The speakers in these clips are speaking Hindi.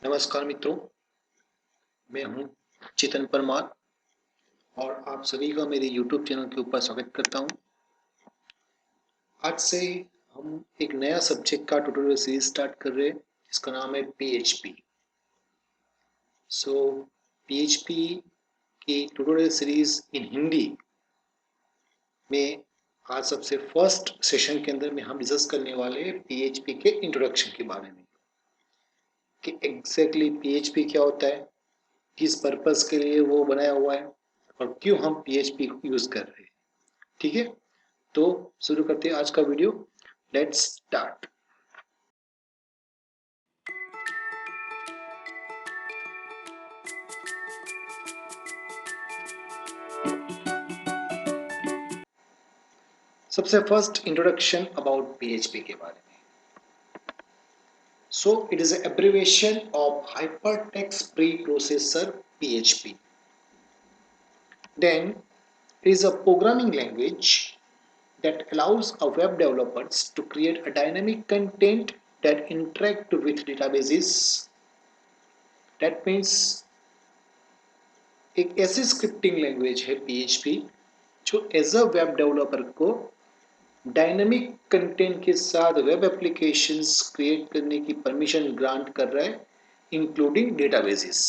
नमस्कार मित्रों, मैं हूं चेतन परमार और आप सभी का मेरे YouTube चैनल के ऊपर स्वागत करता हूं। आज से हम एक नया सब्जेक्ट का ट्यूटोरियल सीरीज स्टार्ट कर रहे हैं जिसका नाम है PHP। PHP की ट्यूटोरियल सीरीज इन हिंदी में आज सबसे फर्स्ट सेशन के अंदर में हम डिस्कस करने वाले हैं PHP के इंट्रोडक्शन के बारे में कि एग्जैक्टली PHP क्या होता है, किस पर्पस के लिए वो बनाया हुआ है और क्यों हम PHP को यूज कर रहे हैं। ठीक है, तो शुरू करते हैं आज का वीडियो। Let's start. सबसे फर्स्ट इंट्रोडक्शन अबाउट PHP के बारे में। So it is abbreviation of hypertext preprocessor PHP। Then it is a programming language that allows a web developers to create a dynamic content that interact with databases. That means एक ऐसी स्क्रिप्टिंग लैंग्वेज है PHP जो एज अ वेब डेवलपर को डायनेमिक कंटेंट के साथ वेब एप्लीकेशंस क्रिएट करने की परमिशन ग्रांट कर रहा है, including databases.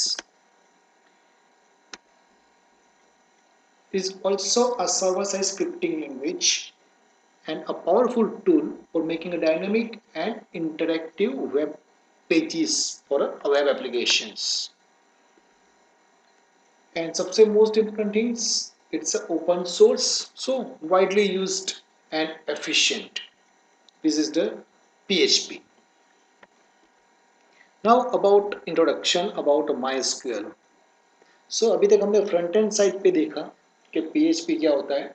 It is also a server-side scripting language and a powerful tool for making a dynamic and interactive web pages for web applications. And सबसे most important things, it's a open source, so widely used and efficient. This is the PHP. Now about introduction about MySQL. So अभी तक हमने फ्रंट एंड साइड पे देखा कि PHP क्या होता है।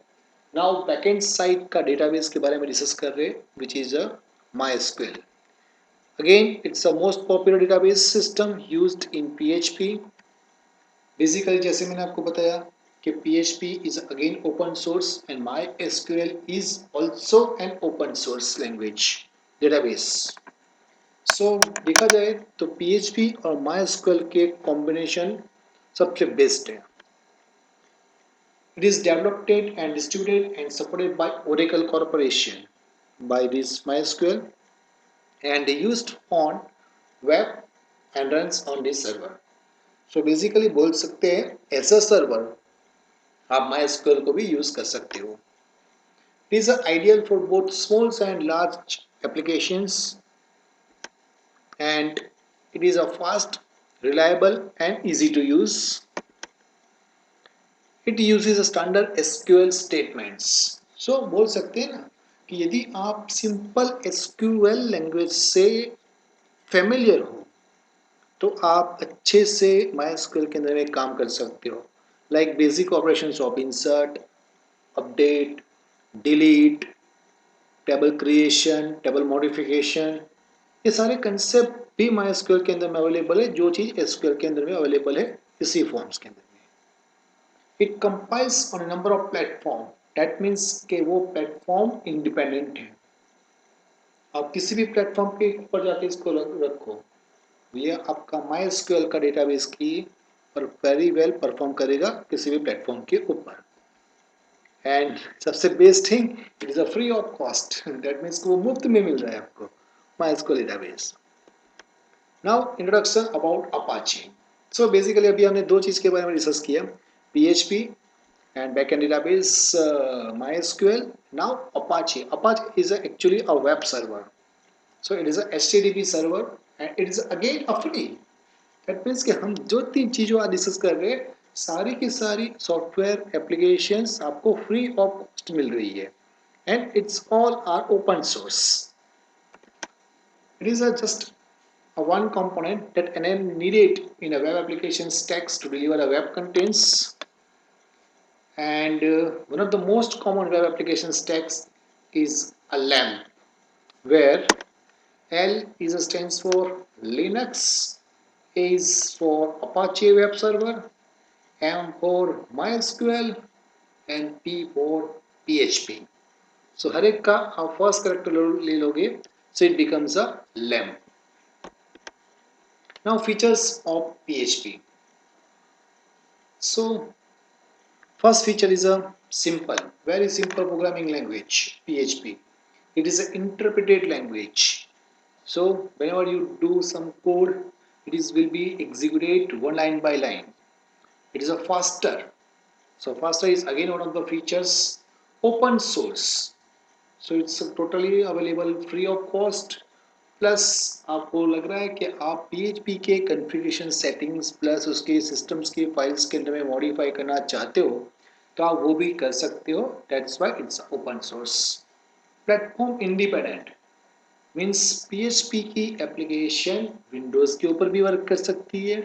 नाउ बैक एंड साइड का डेटाबेस के बारे में डिस्कस कर रहे हैं, which is a MySQL. Again, it's the most popular database system used in PHP. Basically जैसे मैंने आपको बताया कि PHP is again open source and MySQL is also an open source language database. So देखा जाए तो PHP और MySQL के कॉम्बिनेशन सबसे बेस्ट है। It is developed and distributed and supported by Oracle Corporation by this MySQL and used on web and runs on this server. So basically बोल सकते हैं एज अ सर्वर आप MySQL को भी यूज कर सकते हो। It is ideal for both small and large applications and it is a fast, reliable and easy to use. It uses a standard SQL statements. So बोल सकते हैं ना कि यदि आप सिंपल SQL लैंग्वेज से फेमिलियर हो तो आप अच्छे से MySQL के अंदर में काम कर सकते हो। Like basic operations of insert, update, delete, table creation, table modification, ये सारे कंसेप्ट भी MySQL के अंदर में अवेलेबल है, जो चीज SQL के अंदर में अवेलेबल है इसी फॉर्म्स के अंदर में। It compiles on a number of platform, that means के वो प्लेटफॉर्म इंडिपेंडेंट है। आप किसी भी प्लेटफॉर्म के ऊपर जाके इसको रखो, ये आपका MySQL का डेटाबेस की पर वेरी वेल परफॉर्म करेगा किसी भी प्लेटफॉर्म के ऊपर। एंड सबसे best thing, it is a free of cost, that means वो मुफ्त में मिल रहा है आपको MySQL database. Now introduction about Apache. So basically अभी हमने दो चीज के बारे में डिस्कस किया, PHP and backend database, MySQL. Now Apache. Apache is actually a web server. So it is a HTTP server and it is again a free. That means कि हम जो तीन चीज़ों आज डिस्कस कर रहे हैं सारी की सारी सॉफ्टवेयर एप्लीकेशंस आपको फ्री ऑफ कॉस्ट मिल रही है and it's all are open source. It is a just a one component that needed in a web application stacks to deliver a web contents. And one of the most common web application stacks is a LAMP, where L is stands for Linux, A is for Apache Web Server, M for MySQL, and P for PHP. So हर एक का आप फर्स्ट करेक्टर ले लोगे, so it becomes a LAMP. Now features of PHP. So first feature is a simple, very simple programming language, PHP. It is an interpreted language. So whenever you do some code, will be executed one line by line. It is a faster. So faster is again one of the features. Open source. So it's totally available free of cost. Plus आपको लग रहा है कि आप PHP के कॉन्फ़िगरेशन सेटिंग्स प्लस उसके सिस्टम्स के फाइल्स के अंदर में मॉडिफाई करना चाहते हो तो आप वो भी कर सकते हो. That's why it's open source. Platform independent means PHP की एप्लीकेशन विंडोज के ऊपर भी वर्क कर सकती है,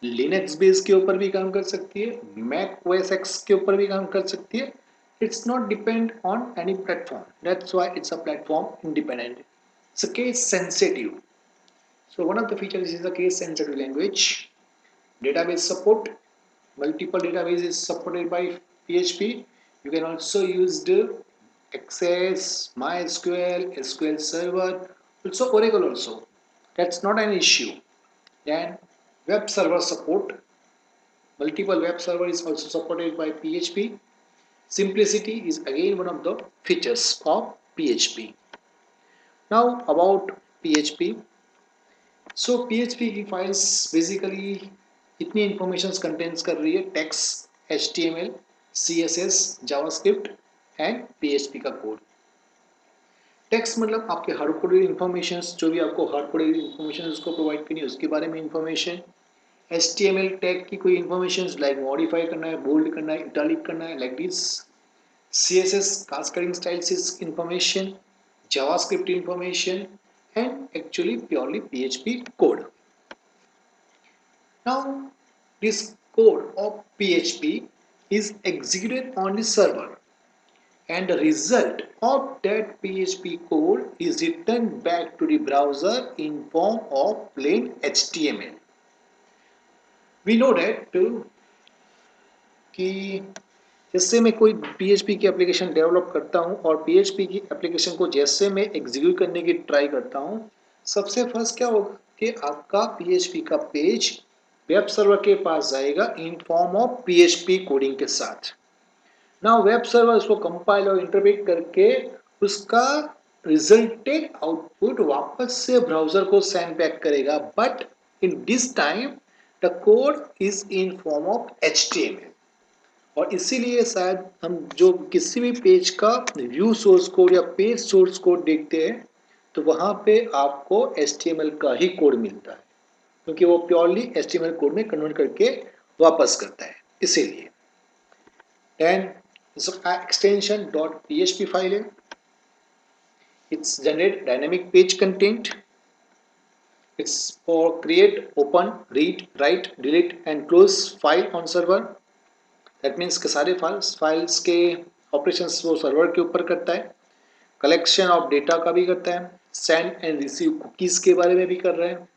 लिनक्स बेस के ऊपर भी काम कर सकती है, मैक ओएस एक्स के ऊपर भी काम कर सकती है. It's not depend on any platform. That's why it's a platform independent. It's a case sensitive. So one of the features is a case sensitive language. Database support. Multiple databases supported by PHP. You can also use the Access, MySQL, SQL Server, also Oracle also. That's not an issue. Then web server support. Multiple web server is also supported by PHP. Simplicity is again one of the features of PHP. Now about PHP. So PHP की फाइल्स बेसिकली इतनी इंफॉर्मेशन कंटेंट्स कर रही है. Text, HTML, CSS, JavaScript and PHP का कोड. टेक्स्ट मतलब आपके हार्ड कोडेड इंफॉर्मेशन, जो भी आपको हार्ड कोडेड इंफॉर्मेशन उसको प्रोवाइड करनी है उसके बारे में इंफॉर्मेशन. HTML टैग की कोई इंफॉर्मेशन लाइक मॉडिफाई करना है, बोल्ड करना है, इटालिक करना है, like this. CSS cascading styles information, JavaScript information, and actually purely PHP code. Now this code of PHP is executed on the server and the result of that PHP code is returned back to the browser in form of plain HTML. We know that कि जैसे मैं कोई PHP की एप्लीकेशन डेवलप करता हूं और PHP की एप्लीकेशन को जैसे मैं एग्जीक्यूट करने की ट्राई करता हूं, सबसे फर्स्ट क्या होगा कि आपका PHP का पेज वेब सर्वर के पास जाएगा in form of PHP coding के साथ. नाउ वेब सर्वर उसको कंपाइल और इंटरप्रेट करके उसका रिजल्टेड आउटपुट वापस से ब्राउजर को सेंड बैक करेगा. But in this time the code is in form of HTML. और इसीलिए शायद हम जो किसी भी पेज का व्यू सोर्स कोड या पेज सोर्स कोड देखते हैं तो वहां पे आपको HTML का ही कोड मिलता है, क्योंकि वो प्योरली HTML कोड में कन्वर्ट करके वापस करता है. इसीलिए देन एक्सटेंशन .php फाइल है. It's generate dynamic page content. It's for create, open, read, right, delete and close file on server. That means के सारे फाइल्स के ऑपरेशंस वो सर्वर के ऊपर करता है. कलेक्शन ऑफ डेटा का भी करता है. सेंड एंड रिसीव कुकीज़ के बारे में भी कर रहे हैं.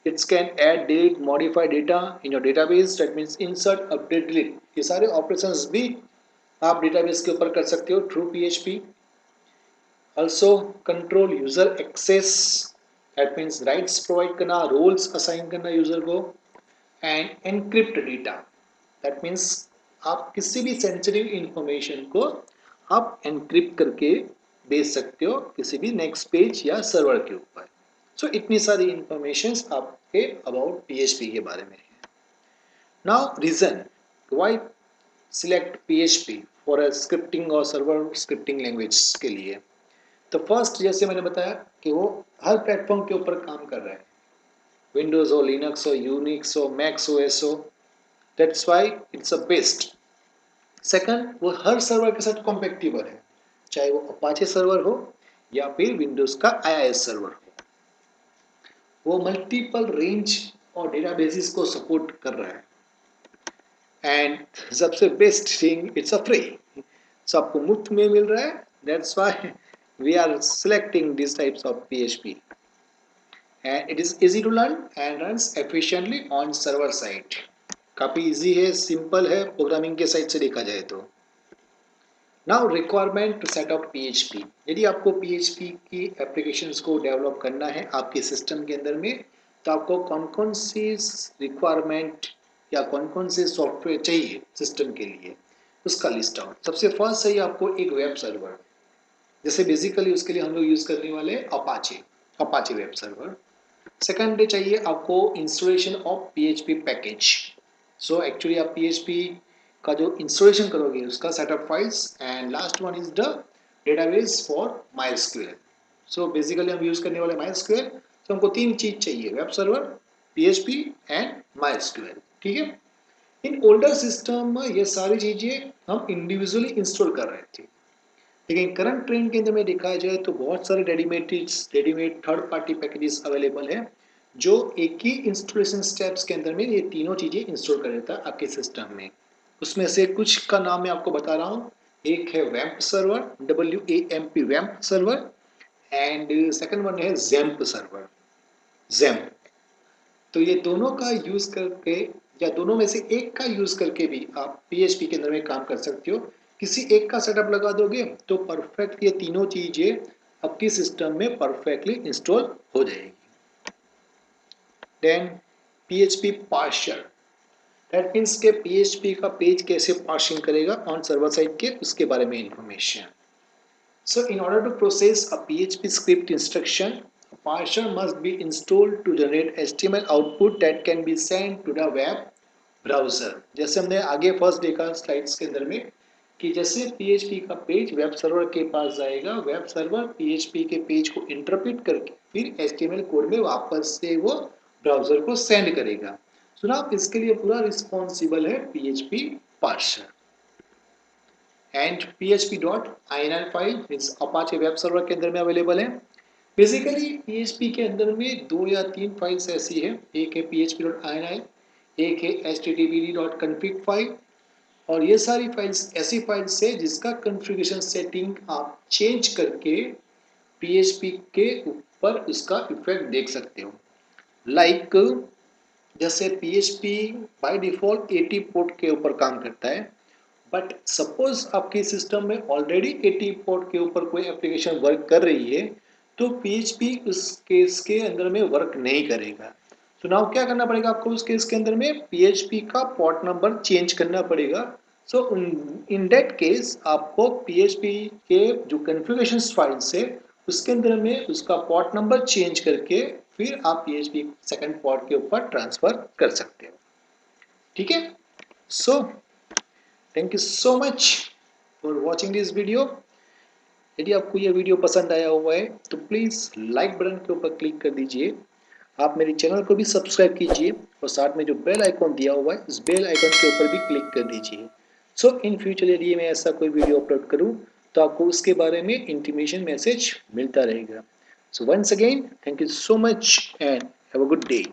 It's can add, delete, modify data in your database. That means insert, update, delete. ये सारे ऑपरेशंस भी आप डेटाबेस के ऊपर कर सकते हो through PHP. Also control user access. That means rights provide करना, रोल्स असाइन करना यूजर को. And encrypt data. That means आप किसी भी सेंसिटिव इंफॉर्मेशन को आप एनक्रिप्ट करके भेज सकते हो किसी भी नेक्स्ट पेज या सर्वर के ऊपर. सो इतनी सारी इंफॉर्मेशन आपके अबाउट PHP के बारे में है. Now reason why select PHP for a scripting और सर्वर स्क्रिप्टिंग लैंग्वेज के लिए. तो फर्स्ट जैसे मैंने बताया कि वो हर प्लेटफॉर्म के ऊपर काम कर रहा है, विंडोज हो, लिनक्स हो, यूनिक्स हो, मैक्स OS हो. That's why it's a best. Second, वो हर सर्वर के साथ कॉम्पैटिबल है, चाहे वो अपाचे सर्वर हो या फिर विंडोज का IIS सर्वर हो. वो मल्टीपल रेंज और डेटाबेसेस को सपोर्ट कर रहा है. एंड सबसे best thing, it's a free. So आपको मुफ्त में मिल रहा है. That's why we are selecting this types of PHP. And it is easy to learn and runs efficiently on server side. काफ़ी इजी है, सिंपल है प्रोग्रामिंग के साइड से देखा जाए तो. Now requirement to set up PHP. यदि आपको PHP की एप्लीकेशंस को डेवलप करना है आपके सिस्टम के अंदर में, तो आपको कौन कौन सी रिक्वायरमेंट या कौन कौन से सॉफ्टवेयर चाहिए सिस्टम के लिए, उसका लिस्ट आउट। सबसे फर्स्ट चाहिए आपको एक वेब सर्वर, जैसे बेसिकली उसके लिए हम लोग यूज करने वाले Apache web server. Second day चाहिए आपको installation of PHP package. So actually आप पीएचपी का जो इंस्टॉलेशन करोगे उसका setup files, and last one is the database for MySQL. So basically हम यूज करने वाले माइस्क्यूएल, तो हमको तीन चीज चाहिए, web server, PHP and MySQL. ठीक है। इन ओल्डर सिस्टम में ये सारी चीजें हम इंडिविजुअली इंस्टॉल कर रहे थे, लेकिन करंट ट्रेंड के अंदर में देखा जाए तो बहुत सारे readymade third party packages available है, जो एक ही इंस्टॉलेशन स्टेप्स के अंदर में ये तीनों चीजें इंस्टॉल कर देता है आपके सिस्टम में। उसमें से कुछ का नाम मैं आपको बता रहा हूँ। एक है वैम्प सर्वर, WAMP वैम्प सर्वर, एंड सेकंड वन है जैम्प सर्वर, जैम्प। तो ये दोनों का यूज करके या दोनों में से एक का यूज करके भी आप पीएचपी के अंदर में काम कर सकते हो। किसी एक का सेटअप लगा दोगे तो परफेक्ट ये तीनों चीजें आपके सिस्टम में परफेक्टली इंस्टॉल हो जाएगी। Then PHP parser, that means के पीएचपी का पेज कैसे पार्सिंग करेगा ऑन सर्वर साइड के, उसके बारे में information. So in order to process a PHP script instruction, a parser must be installed to generate HTML output that can be sent to the web browser। जैसे हमने आगे फर्स्ट देखा स्लाइड्स के अंदर में कि जैसे PHP का पेज वेब सर्वर के पास जाएगा, वेब सर्वर PHP के पेज को इंटरप्रेट करके फिर HTML कोड में वापस से वो ब्राउजर को सेंड करेगा। सुना, इसके लिए पूरा रिस्पॉन्सिबल है PHP parser. And php.ini file means Apache web server के अंदर में अवेलेबल है। बेसिकली PHP के अंदर में 2 या 3 फाइल्स ऐसी है, एक है php.ini, एक है httpd.config फाइल, और ये सारी फाइल्स ऐसी फाइल्स है जिसका कॉन्फ़िगरेशन सेटिंग आप चेंज करके PHP के ऊपर उसका इफेक्ट देख सकते हो। लाइक जैसे PHP बाय डिफॉल्ट 80 पोर्ट के ऊपर काम करता है, बट सपोज आपके सिस्टम में ऑलरेडी 80 पोर्ट के ऊपर कोई एप्लीकेशन वर्क कर रही है, तो PHP उस केस के अंदर में वर्क नहीं करेगा। तो नाउ क्या करना पड़ेगा आपको उस केस के अंदर में, PHP का पोर्ट नंबर चेंज करना पड़ेगा। सो इन दैट केस आपको PHP के जो कॉन्फ़िगरेशन फाइल्स है उसके अंदर में उसका पोर्ट नंबर चेंज करके फिर आप PHP सेकंड पोर्ट के ऊपर ट्रांसफर कर सकते हो। ठीक है। So thank you so much for watching this video. यदि आपको यह वीडियो पसंद आया हुआ है तो प्लीज़ लाइक बटन के ऊपर क्लिक कर दीजिए। आप मेरे चैनल को भी सब्सक्राइब कीजिए और साथ में जो बेल आइकॉन दिया हुआ है उस बेल आइकॉन के ऊपर भी क्लिक कर दीजिए। सो इन फ्यूचर यदि मैं ऐसा कोई वीडियो अपलोड करूँ तो आपको उसके बारे में इंटीमेशन मैसेज मिलता रहेगा। So once again thank you so much and have a good day.